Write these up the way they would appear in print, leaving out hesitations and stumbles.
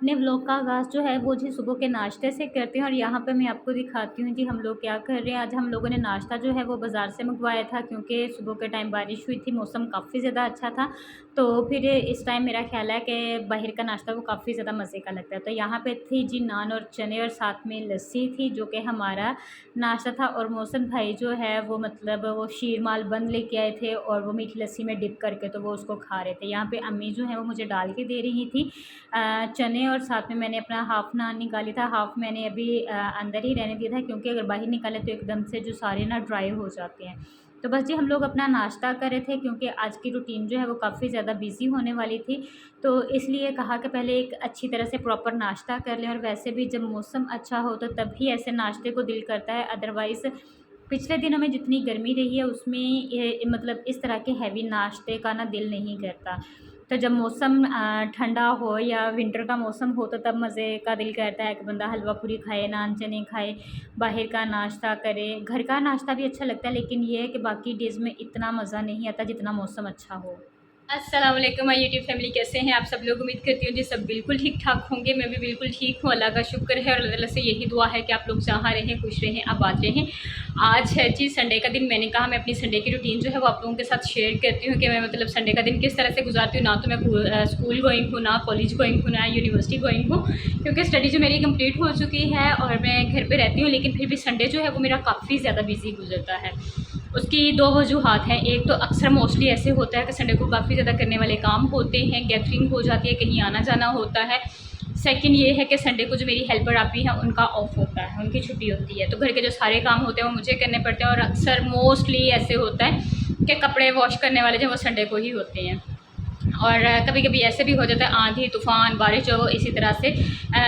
अपने व्लॉग का आगाज़ जो है वो जी सुबह के नाश्ते से करते हैं और यहाँ पे मैं आपको दिखाती हूँ जी हम लोग क्या कर रहे हैं। आज हम लोगों ने नाश्ता जो है वो बाज़ार से मंगवाया था क्योंकि सुबह के टाइम बारिश हुई थी, मौसम काफ़ी ज़्यादा अच्छा था। तो फिर इस टाइम मेरा ख़्याल है कि बाहर का नाश्ता वो काफ़ी ज़्यादा मज़े का लगता है। तो यहाँ पे थी जी नान और चने और साथ में लस्सी थी जो कि हमारा नाश्ता था। और मौसम भाई जो है वो मतलब वो शीरमाल बन लेके आए थे और वो मीठी लस्सी में डिप करके तो वो उसको खा रहे थे। यहाँ पे अम्मी जो है वो मुझे डाल के दे रही थी चने और साथ में मैंने अपना हाफ़ नान निकाली था, हाफ़ मैंने अभी अंदर ही रहने दिया था क्योंकि अगर बाहर निकाले तो एकदम से जो सारे ना ड्राई हो जाते हैं। तो बस जी हम लोग अपना नाश्ता कर रहे थे क्योंकि आज की रूटीन जो है वो काफ़ी ज़्यादा बिज़ी होने वाली थी। तो इसलिए कहा कि पहले एक अच्छी तरह से प्रॉपर नाश्ता कर लें और वैसे भी जब मौसम अच्छा हो तो तभी ऐसे नाश्ते को दिल करता है, अदरवाइज़ पिछले दिनों में जितनी गर्मी रही है उसमें ये मतलब इस तरह के हैवी नाश्ते का ना दिल नहीं करता। तो जब मौसम ठंडा हो या विंटर का मौसम हो तो तब मज़े का दिल करता है कि बंदा हलवा पूरी खाए, नान चने खाए, बाहर का नाश्ता करे। घर का नाश्ता भी अच्छा लगता है लेकिन ये है कि बाकी डेज़ में इतना मज़ा नहीं आता जितना मौसम अच्छा हो। अस्सलाम वालेकुम माय यूट्यूब फैमिली, कैसे हैं आप सब लोग। उम्मीद करती हूँ जी सब बिल्कुल ठीक ठाक होंगे। मैं भी बिल्कुल ठीक हूँ, अल्लाह का शुक्र है और अल्लाह ताला से यही दुआ है कि आप लोग जहाँ रहें खुश रहें आबाद रहें। आज है जी संडे का दिन। मैंने कहा मैं अपनी संडे की रूटीन जो है वो आप लोगों के साथ शेयर करती हूँ कि मैं मतलब संडे का दिन किस तरह से गुजारती हूँ। ना तो मैं स्कूल गोइंग हूँ, ना कॉलेज गोइंग हूँ, ना यूनिवर्सिटी गोइंग हूँ, क्योंकि स्टडी जो मेरी कंप्लीट हो चुकी है और मैं घर पर रहती हूँ। लेकिन फिर भी संडे जो है वो मेरा काफ़ी ज़्यादा बिजी गुजरता है। उसकी दो वजूहत हैं। एक तो अक्सर मोस्टली ऐसे होता है कि संडे को काफ़ी ज़्यादा करने वाले काम होते हैं, गैदरिंग हो जाती है, कहीं आना जाना होता है। सेकंड ये है कि संडे को जो मेरी हेल्पर आती हैं उनका ऑफ होता है, उनकी छुट्टी होती है, तो घर के जो सारे काम होते हैं वो मुझे करने पड़ते हैं। और अक्सर मोस्टली ऐसे होता है कि कपड़े वॉश करने वाले जो वो संडे को ही होते हैं। और कभी कभी ऐसे भी हो जाता है आंधी तूफ़ान बारिश जो इसी तरह से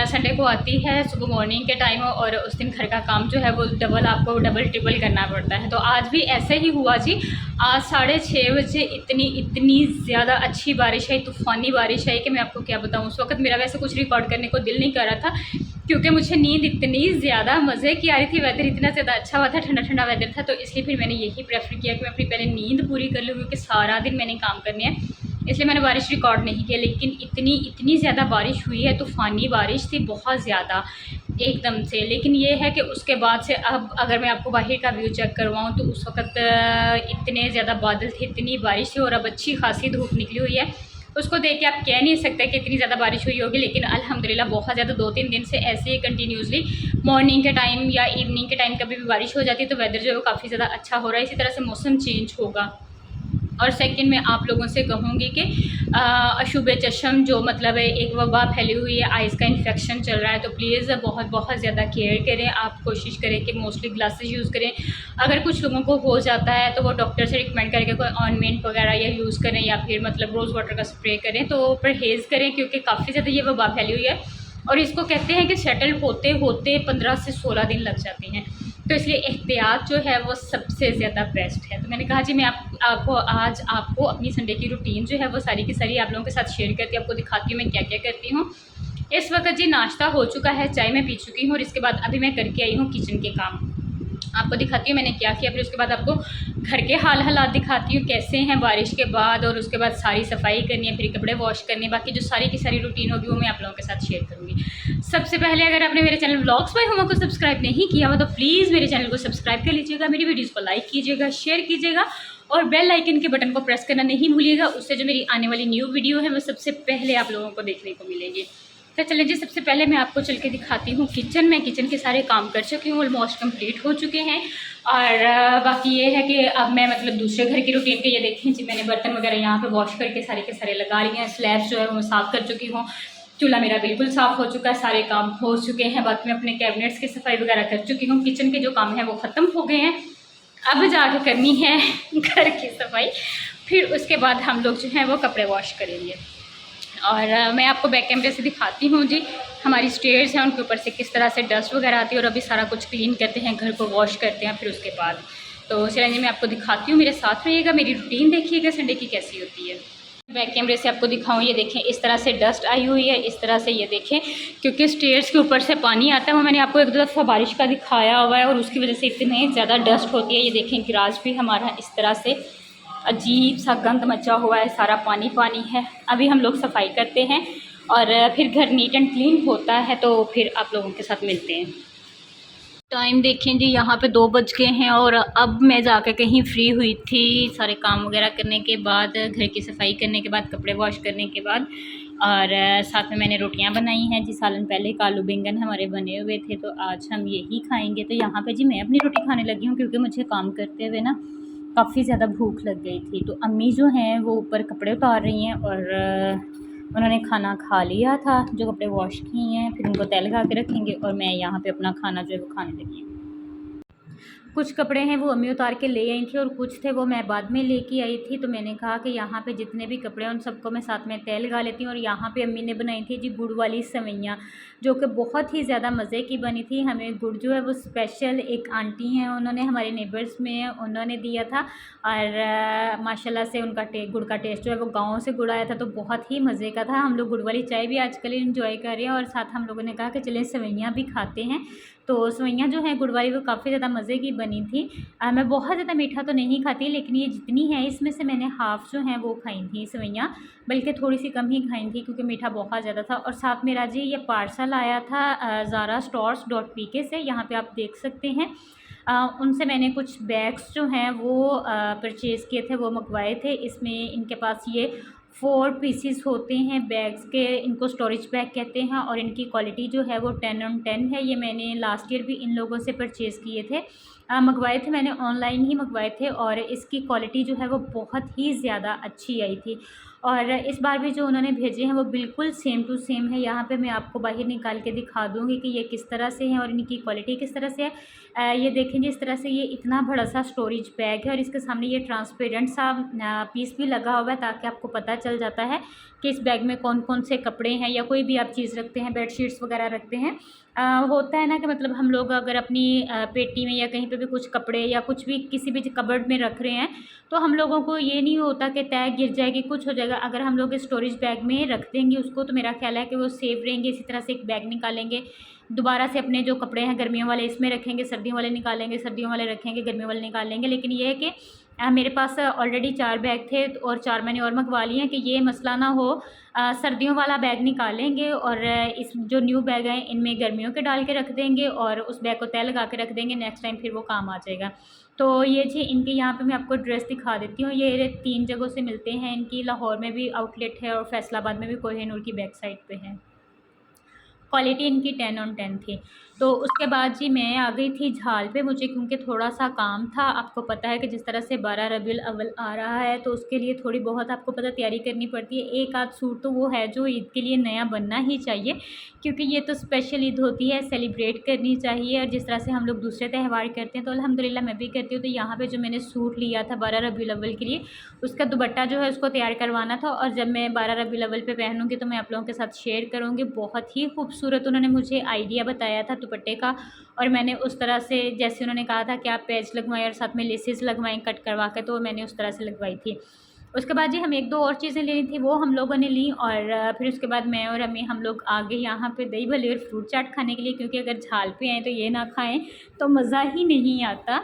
संडे को आती है सुबह मॉर्निंग के टाइम, और उस दिन घर का काम जो है वो आपको डबल ट्रिपल करना पड़ता है। तो आज भी ऐसे ही हुआ जी। आज 6:30 बजे इतनी ज़्यादा अच्छी बारिश आई, तूफ़ानी बारिश आई कि मैं आपको क्या बताऊँ। उस वक्त मेरा वैसे कुछ रिकॉर्ड करने को दिल नहीं कर रहा था क्योंकि मुझे नींद इतनी ज़्यादा मज़े की आ रही थी। वेदर इतना ज़्यादा अच्छा हुआ था, ठंडा ठंडा वेदर था, तो इसलिए फिर मैंने यही प्रेफर किया कि मैं अपनी पहले नींद पूरी कर लूँ क्योंकि सारा दिन मैंने काम करने हैं, इसलिए मैंने बारिश रिकॉर्ड नहीं किया। लेकिन इतनी ज़्यादा बारिश हुई है, तूफ़ानी बारिश थी बहुत ज़्यादा एकदम से। लेकिन ये है कि उसके बाद से अब अगर मैं आपको बाहर का व्यू चेक करवाऊँ तो उस वक्त इतने ज़्यादा बादल थे, इतनी बारिश थी और अब अच्छी खासी धूप निकली हुई है। उसको देख के आप कह नहीं सकते कि इतनी ज़्यादा बारिश हुई होगी, लेकिन अल्हम्दुलिल्लाह बहुत ज़्यादा 2-3 दिन से ऐसे ही कंटिन्यूसली मॉर्निंग के टाइम या इवनिंग के टाइम कभी भी बारिश हो जाती है तो वेदर जो है वो काफ़ी ज़्यादा अच्छा हो रहा है। इसी तरह से मौसम चेंज होगा। और सेकंड मैं आप लोगों से कहूँगी कि अशुभ चश्म जो मतलब है एक वबा फैली हुई है, आइज़ का इन्फेक्शन चल रहा है, तो प्लीज़ बहुत ज़्यादा केयर करें। आप कोशिश करें कि मोस्टली ग्लासेस यूज़ करें। अगर कुछ लोगों को हो जाता है तो वो डॉक्टर से रिकमेंड करके कोई ऑइंटमेंट वगैरह या यूज़ करें या फिर मतलब रोज़ वाटर का स्प्रे करें, तो परहेज़ करें क्योंकि काफ़ी ज़्यादा ये वबा फैली हुई है। और इसको कहते हैं कि सेटल होते होते 15 से 16 दिन लग जाते हैं, तो इसलिए एहतियात जो है वो सबसे ज़्यादा बेस्ट है। तो मैंने कहा जी मैं आपको आज आपको अपनी संडे की रूटीन जो है वो सारी की सारी आप लोगों के साथ शेयर करती हूँ, आपको दिखाती हूँ मैं क्या क्या करती हूँ। इस वक्त जी नाश्ता हो चुका है, चाय मैं पी चुकी हूँ और इसके बाद अभी मैं करके आई हूँ किचन के काम। आपको दिखाती हूँ मैंने क्या किया, फिर उसके बाद आपको घर के हालात दिखाती हूँ कैसे हैं बारिश के बाद, और उसके बाद सारी सफाई करनी है, फिर कपड़े वॉश करने, बाकी जो सारी की सारी रूटीन होगी वो मैं आप लोगों के साथ शेयर करूँगी। सबसे पहले अगर आपने मेरे चैनल व्लॉग्स बाय हुमा को सब्सक्राइब नहीं किया हो तो प्लीज़ मेरे चैनल को सब्सक्राइब कर लीजिएगा, मेरी वीडियोज़ को लाइक कीजिएगा, शेयर कीजिएगा और बेल आइकन के बटन को प्रेस करना नहीं भूलिएगा। उससे जो मेरी आने वाली न्यू वीडियो है वो सबसे पहले आप लोगों को देखने को मिलेगी। तो चलिए जी सबसे पहले मैं आपको चल के दिखाती हूँ किचन में। किचन के सारे काम कर चुकी हूँ, ऑलमोस्ट कंप्लीट हो चुके हैं। और बाकी ये है कि अब मैं मतलब दूसरे घर की रूटीन के ये देखें जी, मैंने बर्तन वगैरह यहाँ पे वॉश करके सारे के सारे लगा लिए हैं। स्लैब्स जो है वो साफ़ कर चुकी हूँ, चूल्हा मेरा बिल्कुल साफ़ हो चुका है, सारे काम हो चुके हैं। बाकी मैं अपने कैबिनेट्स की सफाई वगैरह कर चुकी हूँ। किचन के जो काम हैं वो ख़त्म हो गए हैं, अब जाके करनी है घर की सफाई, फिर उसके बाद हम लोग जो हैं वो कपड़े वॉश करेंगे। और मैं आपको बैक कैमरे से दिखाती हूँ जी हमारी स्टेयर्स हैं उनके ऊपर से किस तरह से डस्ट वगैरह आती है, और अभी सारा कुछ क्लीन करते हैं, घर को वॉश करते हैं फिर उसके बाद। तो चलिए जी मैं आपको दिखाती हूँ, मेरे साथ रहिएगा, मेरी रूटीन देखिएगा संडे की कैसी होती है। बैक कैमरे से आपको दिखाऊँ, ये देखें इस तरह से डस्ट आई हुई है, इस तरह से ये देखें क्योंकि स्टेयर्स के ऊपर से पानी आता है। वो मैंने आपको एक दो दफ़ा बारिश का दिखाया हुआ है और उसकी वजह से इतनी ज़्यादा डस्ट होती है। ये देखें गिराज भी हमारा इस तरह से अजीब सा गंद मचा हुआ है, सारा पानी पानी है। अभी हम लोग सफाई करते हैं और फिर घर नीट एंड क्लीन होता है तो फिर आप लोगों के साथ मिलते हैं। टाइम देखें जी, यहाँ पे 2 बज गए हैं और अब मैं जाकर कहीं फ्री हुई थी सारे काम वगैरह करने के बाद, घर की सफाई करने के बाद, कपड़े वॉश करने के बाद। और साथ में मैंने रोटियां बनाई हैं जी। सालन पहले एक आलू बैंगन हमारे बने हुए थे तो आज हम यही खाएंगे। तो यहाँ पे जी मैं अपनी रोटी खाने लगी हूँ क्योंकि मुझे काम करते हुए ना काफ़ी ज़्यादा भूख लग गई थी। तो अम्मी जो हैं वो ऊपर कपड़े उतार रही हैं और उन्होंने खाना खा लिया था, जो कपड़े वॉश किए हैं फिर उनको तय लगा के रखेंगे और मैं यहाँ पे अपना खाना जो है वो खाने लगी हूँ। कुछ कपड़े हैं वो अम्मी उतार के ले आई थी और कुछ थे वो मैं बाद में लेके आई थी। तो मैंने कहा कि यहाँ पे जितने भी कपड़े हैं उन सबको मैं साथ में तय लगा लेती हूँ। और यहाँ पे अम्मी ने बनाई थी जी गुड़ वाली सेवइयाँ, जो कि बहुत ही ज़्यादा मज़े की बनी थी। हमें गुड़ जो है वो स्पेशल एक आंटी हैं, उन्होंने हमारे नेबर्स में उन्होंने दिया था और माशाल्लाह से उनका गुड़ का टेस्ट जो है वो गाँव से गुड़ आया था तो बहुत ही मज़े का था। हम लोग गुड़ वाली चाय भी आजकल इंजॉय कर रहे हैं और साथ हम लोगों ने कहा कि चलें सेवइयाँ भी खाते हैं। तो सेवइयाँ जो हैं गुड़ वाली वो काफ़ी ज़्यादा मज़े की बनी थी। मैं बहुत ज़्यादा मीठा तो नहीं खाती, लेकिन ये जितनी है इसमें से मैंने हाफ़ जो है वो खाई थी सेवइयाँ, बल्कि थोड़ी सी कम ही खाई थी क्योंकि मीठा बहुत ज़्यादा था। और साथ मेरा जी ये पार्सल आया था ज़ारा स्टोर्स.pk से, यहाँ पे आप देख सकते हैं। उनसे मैंने कुछ बैग्स जो हैं वो परचेज़ किए थे, वो मंगवाए थे। इसमें इनके पास ये 4 पीसीस होते हैं बैग्स के, इनको स्टोरेज बैग कहते हैं और इनकी क्वालिटी जो है वो 10 ऑन 10 है। ये मैंने लास्ट ईयर भी इन लोगों से परचेज़ किए थे, मंगवाए थे मैंने, ऑनलाइन ही मंगवाए थे और इसकी क्वालिटी जो है वो बहुत ही ज़्यादा अच्छी आई थी। और इस बार भी जो उन्होंने भेजे हैं वो बिल्कुल सेम टू सेम है। यहाँ पे मैं आपको बाहर निकाल के दिखा दूँगी कि ये किस तरह से हैं और इनकी क्वालिटी किस तरह से है। ये देखें जिस तरह से ये इतना बड़ा सा स्टोरेज बैग है और इसके सामने ये ट्रांसपेरेंट सा पीस भी लगा हुआ है ताकि आपको पता चल जाता है कि इस बैग में कौन कौन से कपड़े हैं या कोई भी आप चीज़ रखते हैं, बेडशीट्स वगैरह रखते हैं। होता है ना कि मतलब हम लोग अगर अपनी पेटी में या कहीं पे भी कुछ कपड़े या कुछ भी किसी भी कबर्ड में रख रहे हैं तो हम लोगों को ये नहीं होता कि तय गिर जाएगी, कुछ हो जाएगा। अगर हम लोग स्टोरेज बैग में रख देंगे उसको तो मेरा ख्याल है कि वो सेफ रहेंगे। इसी तरह से एक बैग निकालेंगे, दोबारा से अपने जो कपड़े हैं गर्मियों वाले इसमें रखेंगे, सर्दियों वाले निकालेंगे, सर्दियों वाले रखेंगे, गर्मियों वाले निकालेंगे। लेकिन ये है कि मेरे पास ऑलरेडी 4 बैग थे और 4 मैंने और मंगवा लिए हैं कि ये मसला ना हो। सर्दियों वाला बैग निकालेंगे और इस जो न्यू बैग हैं इनमें गर्मियों के डाल के रख देंगे और उस बैग को तय लगा के रख देंगे, नेक्स्ट टाइम फिर वो काम आ जाएगा। तो ये जी इनके यहाँ पे मैं आपको ड्रेस दिखा देती हूँ। ये 3 जगहों से मिलते हैं, इनकी लाहौर में भी आउटलेट है और फैसलाबाद में भी कोहिनूर की बैक साइड पे है। क्वालिटी इनकी 10 ऑन 10 थी। तो उसके बाद जी मैं आ गई थी झाल पे, मुझे क्योंकि थोड़ा सा काम था। आपको पता है कि जिस तरह से 12 रबीउल अव्वल आ रहा है तो उसके लिए थोड़ी बहुत आपको पता तैयारी करनी पड़ती है। एक आध सूट तो वो है जो ईद के लिए नया बनना ही चाहिए क्योंकि ये तो स्पेशल ईद होती है, सेलिब्रेट करनी चाहिए। और जिस तरह से हम लोग दूसरे त्यौहार करते हैं तो अल्हम्दुलिल्लाह मैं भी करती हूँ। तो यहाँ पे जो मैंने सूट लिया था 12 रबीउल अव्वल के लिए, उसका दुपट्टा जो है उसको तैयार करवाना था और जब मैं 12 रबीउल अव्वल पे पहनूंगी तो मैं आप लोगों के साथ शेयर करूँगी। बहुत ही खूबसूरत उन्होंने मुझे आइडिया बताया था दुपट्टे का और मैंने उस तरह से, जैसे उन्होंने कहा था कि आप पैच लगवाएं और साथ में लेसेस लगवाएं कट करवा के, तो मैंने उस तरह से लगवाई थी। उसके बाद जी हम 1-2 और चीज़ें लेनी थी वो हम लोगों ने ली और फिर उसके बाद मैं और अम्मी हम लोग आ गए यहाँ पे दही भल्ले और फ्रूट चाट खाने के लिए क्योंकि अगर झाल पे आएँ तो ये ना खाएं तो मज़ा ही नहीं आता।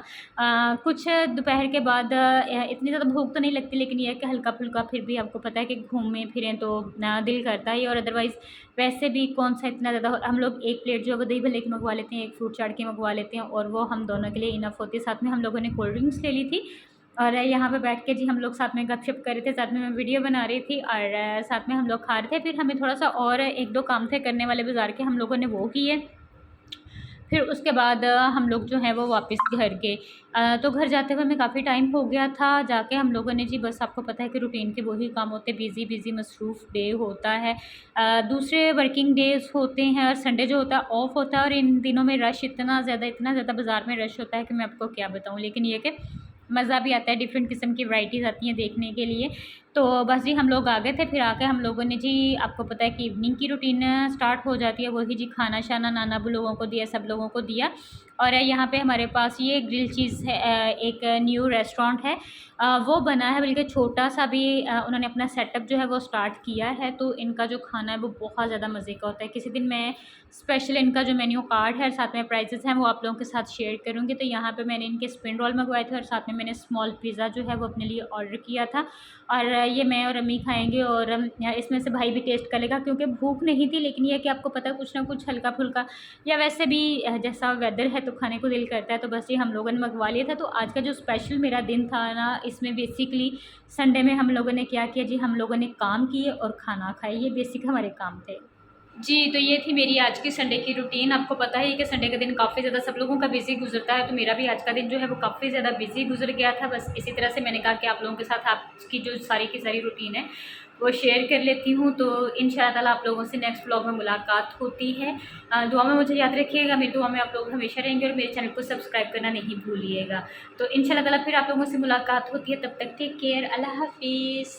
कुछ दोपहर के बाद इतनी ज़्यादा भूख तो नहीं लगती, लेकिन यह है कि हल्का फुल्का फिर भी आपको पता है कि घूमें फिरें तो दिल करता है। और अदरवाइज़ वैसे भी कौन सा इतना ज़्यादा, हम लोग 1 प्लेट जो है वो दही भल्ले की मंगवा लेते हैं, 1 फ्रूट चाट की मंगवा लेते हैं और वो हम दोनों के लिए इनफ होती है। साथ में हम लोगों ने कोल्ड ड्रिंक्स ले ली थी और यहाँ पे बैठ के जी हम लोग साथ में गपशप कर रहे थे, साथ में मैं वीडियो बना रही थी और साथ में हम लोग खा रहे थे। फिर हमें थोड़ा सा और 1-2 काम थे करने वाले बाज़ार के, हम लोगों ने वो किए। फिर उसके बाद हम लोग जो हैं वो वापस घर गए। तो घर जाते हुए हमें काफ़ी टाइम हो गया था। जाके हम लोगों ने जी बस आपको पता है कि रूटीन के वही काम होते हैं, बिज़ी मसरूफ़ डे होता है। दूसरे वर्किंग डेज़ होते हैं और संडे जो होता है ऑफ़ होता है और इन दिनों में रश इतना ज़्यादा बाज़ार में रश होता है कि मैं आपको क्या बताऊँ। लेकिन ये कि मज़ा भी आता है, डिफरेंट किस्म की वैराइटीज़ आती हैं देखने के लिए। तो बस जी हम लोग आ गए थे। फिर आके हम लोगों ने जी, आपको पता है कि इवनिंग की रूटीन स्टार्ट हो जाती है, वही जी खाना शाना नाना अबू लोगों को दिया, सब लोगों को दिया। और यहाँ पे हमारे पास ये ग्रिल चीज़ है, एक न्यू रेस्टोरेंट है, वो बना है, बल्कि छोटा सा भी उन्होंने अपना सेटअप जो है वो स्टार्ट किया है। तो इनका जो खाना है वो बहुत ज़्यादा मज़े का होता है। किसी दिन मैं स्पेशल इनका जो मेन्यू कार्ड है और साथ में प्राइसेस हैं वो आप लोगों के साथ शेयर करूँगी। तो यहाँ पे मैंने इनके स्प्रिंग रोल मंगवाए थे और साथ में मैंने स्मॉल पिज़्ज़ा जो है वो अपने लिए ऑर्डर किया था। और ये मैं और अम्मी खाएँगे और इसमें से भाई भी टेस्ट कर लेगा, क्योंकि भूख नहीं थी, लेकिन ये है कि आपको पता है कुछ ना कुछ हल्का-फुल्का या वैसे भी जैसा वेदर है तो खाने को दिल करता है, तो बस ये हम लोगों ने मँगवा लिया था। तो आज का जो स्पेशल मेरा दिन था ना, इसमें बेसिकली संडे में हम लोगों ने क्या किया जी, हम लोगों ने काम किए और खाना खाए, ये बेसिक हमारे काम थे। जी, तो ये थी मेरी आज की संडे की रूटीन। आपको पता है कि संडे का दिन काफ़ी ज़्यादा सब लोगों का बिज़ी गुज़रता है, तो मेरा भी आज का दिन जो है वो काफ़ी ज़्यादा बिज़ी गुज़र गया था। बस इसी तरह से मैंने कहा कि आप लोगों के साथ आज की जो सारी की सारी रूटीन है, वो शेयर कर लेती हूँ। तो इंशाअल्लाह ताला आप लोगों से नेक्स्ट व्लॉग में मुलाकात होती है। दुआ में मुझे याद रखिएगा, मेरी दुआ में आप लोग हमेशा रहेंगे और मेरे चैनल को सब्सक्राइब करना नहीं भूलिएगा। तो इंशाअल्लाह ताला फिर आप लोगों से मुलाकात होती है, तब तक टेक केयर, अल्लाह हाफ़िज़।